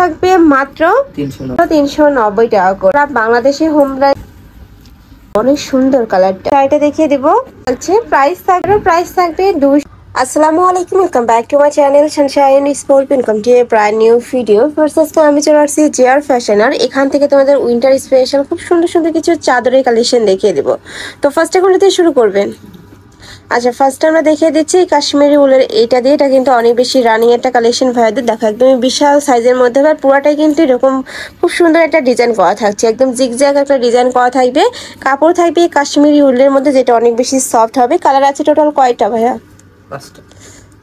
থাকবে মাত্র 390 টাকা করে। বাংলাদেশে হোম অনেক সুন্দর কালারটা, এটা দেখিয়ে দেবো। প্রাইস থাকবে 200। আসসালামু আলাইকুম, welcome back to my channel Sunshine sport. Welcome to A brand new video. First আজকে আমি চলে আসছি জেআর ফ্যাশন, আর এখান থেকে তোমাদের উইন্টার স্পেশাল খুব সুন্দর সুন্দর কিছু চাদরের কালেকশন দেখিয়ে দেবো। তো ফার্স্টে কোনটা দিয়ে শুরু করবেন? আচ্ছা, ফার্স্ট আমরা দেখিয়ে দিচ্ছি কাশ্মীরি উলের এইটা দিয়ে। এটা কিন্তু অনেক বেশি রানিং একটা কালেকশন ভাইয়াদের, দেখো একদমই বিশাল সাইজের মধ্যে, আর পুরাটাই কিন্তু এরকম খুব সুন্দর একটা ডিজাইন করা থাকছে, একদম জিগজ্যাগ একটা ডিজাইন করা থাকবে। কাপড় থাকবে কাশ্মীরি উলের মধ্যে, যেটা অনেক বেশি সফট হবে। কালার আছে টোটাল কয়টা ভাইয়া? 5টা।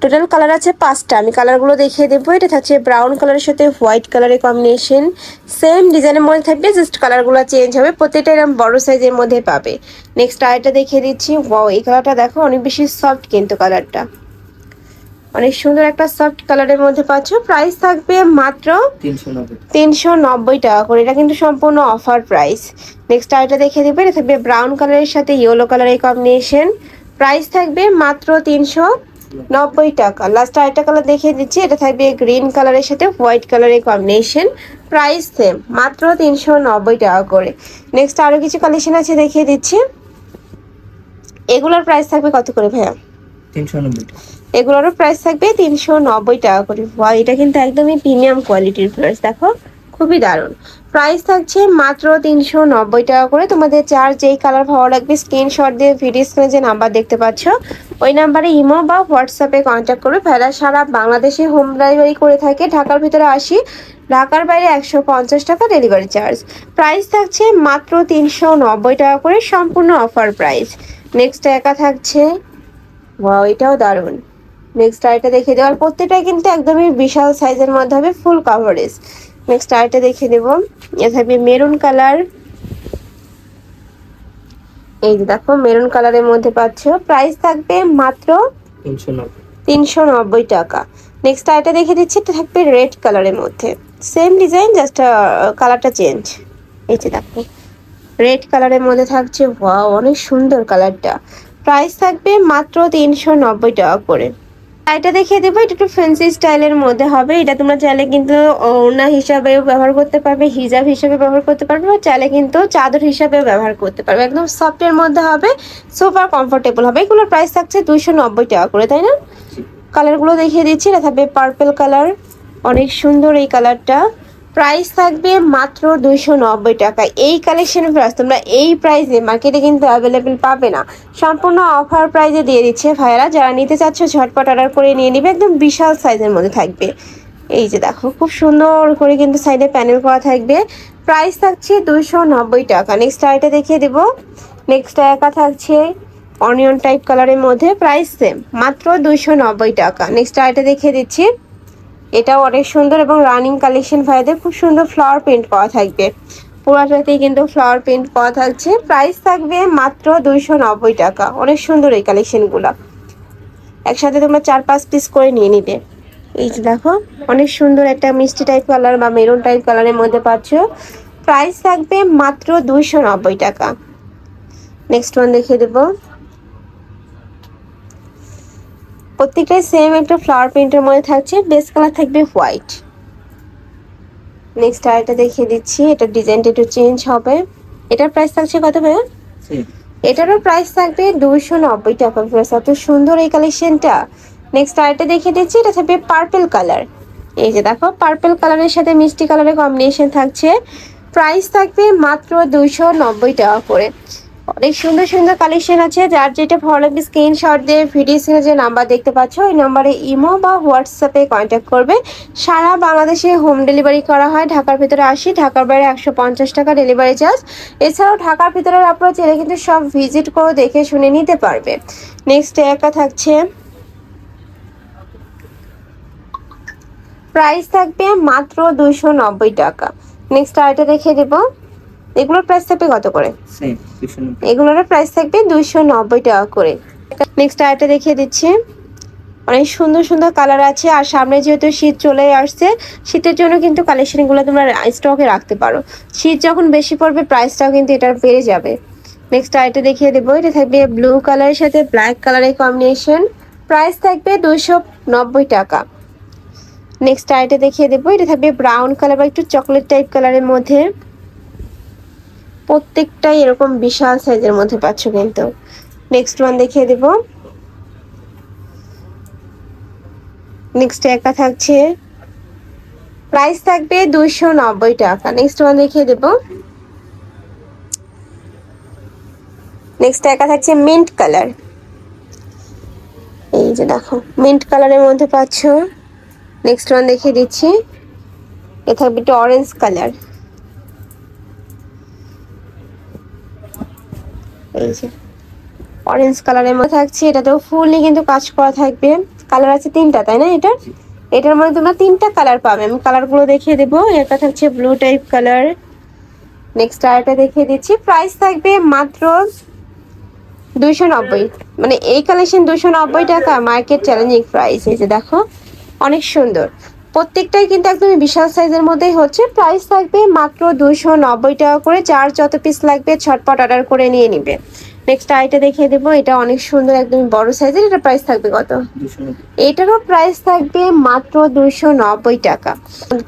টোটাল কালার আছে 5টা। আমি কালারগুলো দেখিয়ে দেবো। এটা থাকছে ব্রাউন কালারের সাথে হোয়াইট কালারের কম্বিনেশন, সেম ডিজাইনের মধ্যে থাকবে, জাস্ট কালারগুলো চেঞ্জ হবে। প্রত্যেকটা এরকম বড় সাইজের মধ্যে পাবে। নেক্সট আরেকটা দেখিয়ে দিচ্ছি। ওয়াও, এই কালারটা দেখো অনেক বেশি সফট, কিন্তু কালারটা অনেক সুন্দর একটা সফট কালারের মধ্যে পাচ্ছ। প্রাইস থাকবে মাত্র 390 টাকা করে। এটা কিন্তু সম্পূর্ণ অফার প্রাইস। নেক্সট আরেকটা দেখিয়ে দেবো। এটা থাকবে ব্রাউন কালারের সাথে ইয়েলো কালারের কম্বিনেশন, প্রাইস থাকবে মাত্র 390 টাকা। লাস্ট আরেকটা কালার দেখিয়ে দিচ্ছি। এটা থাকবে গ্রিন কালারের সাথে হোয়াইট কালারের কম্বিনেশন, প্রাইস সেম মাত্র 390 টাকা করে। নেক্সট আরো কিছু কালেকশন আছে, দেখিয়ে দিচ্ছি। এগুলোর প্রাইস থাকবে কত করে ভাইয়া? 390 টাকা। এগুলোরও প্রাইস থাকবে 390 টাকা করে। ওয়াও, এটা কিন্তু একদমই প্রিমিয়াম কোয়ালিটির প্রাইস, দেখো খুবই দারুণ। প্রাইস থাকছে মাত্র 390 টাকা করে। তোমাদের যার যেই কালার ভালো লাগবে স্ক্রিনশট দিয়ে ভিডিও স্ক্রিনে যে নাম্বার দেখতে পাচ্ছ ওই নাম্বারে ইমো বা হোয়াটসঅ্যাপে কন্ট্যাক্ট করবে। ভাইরা সারা বাংলাদেশে হোম ডেলিভারি করে থাকে। ঢাকার ভিতরে 80, ঢাকার বাইরে 150 টাকা ডেলিভারি চার্জ। প্রাইস থাকছে মাত্র 390 টাকা করে, সম্পূর্ণ অফার প্রাইস। নেক্সট একা থাকছে, ওয়াও এটাও দারুণ। নেক্সট আরেকটা দেখিয়ে দেবো। আর প্রত্যেকটাই কিন্তু একদমই বিশাল সাইজের মধ্যে হবে, ফুল কাভারেজ। নেক্সট আরেকটা দেখিয়ে দেবো। এ থাকবে মেরুন কালার, এই যে দেখো মেরুন কালারের মধ্যে পাচ্ছ। প্রাইস থাকবে মাত্র 390 টাকা। নেক্সট আরেকটা দেখিয়ে দিচ্ছি। এটা থাকবে রেড কালারের মধ্যে, সেম ডিজাইন, জাস্ট কালারটা চেঞ্জ। এই যে দেখো রেড কালারের মধ্যে থাকছে। ওয়াও, অনেক সুন্দর কালারটা। প্রাইস থাকবে মাত্র 390 টাকা করে। এটা দেখিয়ে দেবো। এটা একটু ফ্যান্সি স্টাইলের মধ্যে হবে। এটা তোমরা চাইলে কিন্তু ওড়না হিসাবেও ব্যবহার করতে পারবে, হিজাব হিসাবে ব্যবহার করতে পারবে, বা চাইলে কিন্তু চাদর হিসাবেও ব্যবহার করতে পারবে। একদম সফটের মধ্যে হবে, সুপার কমফোর্টেবল হবে। এগুলোর প্রাইস থাকছে 290 টাকা করে, তাই না? কালারগুলো দেখিয়ে দিচ্ছি। এটা থাকবে পার্পল কালার, অনেক সুন্দর এই কালারটা। প্রাইস থাকবে মাত্র 290 টাকা। এই কালেকশনের প্রাইস তোমরা এই প্রাইসে মার্কেটে কিন্তু অ্যাভেলেবেল পাবে না, সম্পূর্ণ অফার প্রাইসে দিয়ে দিচ্ছে ভাইয়ারা। যারা নিতে চাচ্ছ ঝটপট অর্ডার করে নিয়ে নিবে, একদম বিশাল সাইজের মধ্যে থাকবে। এই যে দেখো খুব সুন্দর করে কিন্তু সাইডে প্যানেল করা থাকবে। প্রাইস থাকছে 290 টাকা। নেক্সট আইটা দেখিয়ে দেবো। নেক্সট একা থাকছে অনিয়ন টাইপ কালারের মধ্যে, প্রাইস সেম মাত্র 290 টাকা। নেক্সট আইটা দেখিয়ে দিচ্ছি। এটাও অনেক সুন্দর এবং রানিং কালেকশন ভাইদের, খুব সুন্দর ফ্লাওয়ার প্রিন্ট করা থাকবে, পুরাটাতেই কিন্তু ফ্লাওয়ার প্রিন্ট করা থাকছে। প্রাইস থাকবে মাত্র 290 টাকা। অনেক সুন্দর এই কালেকশনগুলো, একসাথে তোমরা 4-5 পিস করে নিয়ে নিবে। এই যে দেখো অনেক সুন্দর একটা মিষ্টি টাইপ কালার বা মেরুন টাইপ কালারের মধ্যে পাচ্ছ। প্রাইস থাকবে মাত্র 290 টাকা। নেক্সট ওয়ান দেখিয়ে দেবো। প্রত্যেকটাই সেম একটা ফ্লাওয়ার প্রিন্টের মধ্যে থাকছে, বেস কালার থাকবে হোয়াইট। নেক্সট আরেকটা দেখিয়ে দিচ্ছি। এটা ডিজাইনটা একটু চেঞ্জ হবে। এটার প্রাইস থাকছে কত ভাইয়া? এটারও প্রাইস থাকবে 290 টাকা। এত সুন্দর এই কালেকশনটা। নেক্সট আরেকটা দেখিয়ে দিচ্ছি। এটা থাকবে পার্পল কালার, এই যে দেখো পার্পল কালারের সাথে মিষ্টি কালারের কম্বিনেশন থাকছে। প্রাইস থাকবে মাত্র 290 টাকা করে। অনেক সুন্দর সুন্দর কালেকশন আছে। যার যেটা ভালো লাগবে স্ক্রিনশট দিয়ে ভিডিও স্ক্রিনে যে নাম্বার দেখতে পাচ্ছ ওই নাম্বারে ইমো বা হোয়াটসঅ্যাপে কন্ট্যাক্ট করবে। সারা বাংলাদেশে হোম ডেলিভারি করা হয়। ঢাকার ভিতরে 80, ঢাকার বাইরে 150 টাকা ডেলিভারি চার্জ। এছাড়াও ঢাকার ভিতরে আপনারা চাইলে কিন্তু সব ভিজিট করে দেখে শুনে নিতে পারবে। নেক্সট একা থাকছে, প্রাইস থাকবে মাত্র 290 টাকা। নেক্সট আরেকটা দেখিয়ে দেবো। এগুলোর প্রাইস থাকবে কত করে? এগুলোর প্রাইস থাকবে 290 টাকা করে। নেক্সট আরেকটা দেখিয়ে দিচ্ছি। অনেক সুন্দর সুন্দর কালার আছে, আর সামনে যেহেতু শীত চলে আসছে, শীতের জন্য কিন্তু কালেকশনগুলো তোমরা স্টকে রাখতে পারো। শীত যখন বেশি পড়বে প্রাইসটাও কিন্তু এটার বেড়ে যাবে। নেক্সট আরেকটা দেখিয়ে দেবো। এটা থাকবে ব্লু কালারের সাথে ব্ল্যাক কালারের কম্বিনেশন, প্রাইস থাকবে 290 টাকা। নেক্সট আইটে দেখিয়ে দেবো, এটা থাকবে ব্রাউন কালার বা একটু চকলেট টাইপ কালারের মধ্যে। প্রত্যেকটাই এরকম বিশাল সাইজের মধ্যে পাচ্ছ কিন্তু। নেক্সট ওয়ান দেখিয়ে দেবো। নেক্সট একা থাকছে, প্রাইস থাকবে 290 টাকা। নেক্সট ওয়ান দেখিয়ে দেবো। নেক্সট একা থাকছে মিন্ট কালার, এই যে দেখো মিন্ট কালারের মধ্যে পাচ্ছ। নেক্সট ওয়ান দেখিয়ে দিচ্ছি, এ থাকবে একটু অরেঞ্জ কালার, এই যে অরেঞ্জ কালারের মধ্যে থাকছে। এটাতেও ফুললি কিন্তু কাজ করা থাকবে। কালার আছে তিনটা, তাই না? এটার মধ্যে তোমরা তিনটা কালার পাবে, আমি কালারগুলো দেখিয়ে দেবো। একটা থাকছে ব্লু টাইপ কালার। নেক্সট আরেকটা দেখিয়ে দিচ্ছি, প্রাইস থাকবে মাত্র 290, মানে এই কালেকশন 290 টাকা, মার্কেট চ্যালেঞ্জিং প্রাইস। এই যে দেখো অনেক সুন্দর, প্রত্যেকটাই কিন্তু একদমই বিশাল সাইজের মধ্যেই হচ্ছে। প্রাইস থাকবে মাত্র 290 টাকা করে। যার যত পিস লাগবে ঝটপট অর্ডার করে নিয়ে নিবে। নেক্সট আইটা দেখিয়ে দেবো, এটা অনেক সুন্দর একদমই বড় সাইজের। এটা প্রাইস থাকবে কত? এটারও প্রাইস থাকবে মাত্র 290 টাকা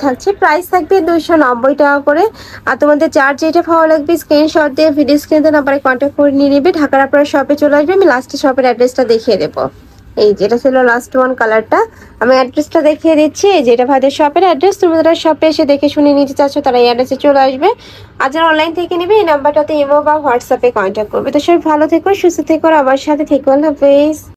থাকছে। প্রাইস থাকবে 290 টাকা করে। আর তোমাদের যার যেটা ভালো লাগবে স্ক্রিনশট দিয়ে ভিডিও স্ক্রিনে নাম্বারে কন্ট্যাক্ট করে নিয়ে নেবে। ঢাকার আপনারা শপে চলে আসবে, আমি লাস্টে শপের অ্যাড্রেসটা দেখিয়ে দেবো। এই যেটা ছিল লাস্ট ওয়ান কালারটা, আমি অ্যাড্রেসটা দেখিয়ে দিচ্ছি। যেটা ভাইদের শপের অ্যাড্রেস, তুমি যারা শপে এসে দেখে শুনে নিতে চাচ্ছ তারা এই অ্যাড্রেসে চলে আসবে। আর যারা অনলাইন থেকে নেবে এই নাম্বারটাতে ইমো বা হোয়াটসঅ্যাপে কন্ট্যাক্ট করবে। তো সবাই ভালো থেকো, সুস্থ থেকো, আমার সাথে থেকো। আল্লাহ হাফেজ।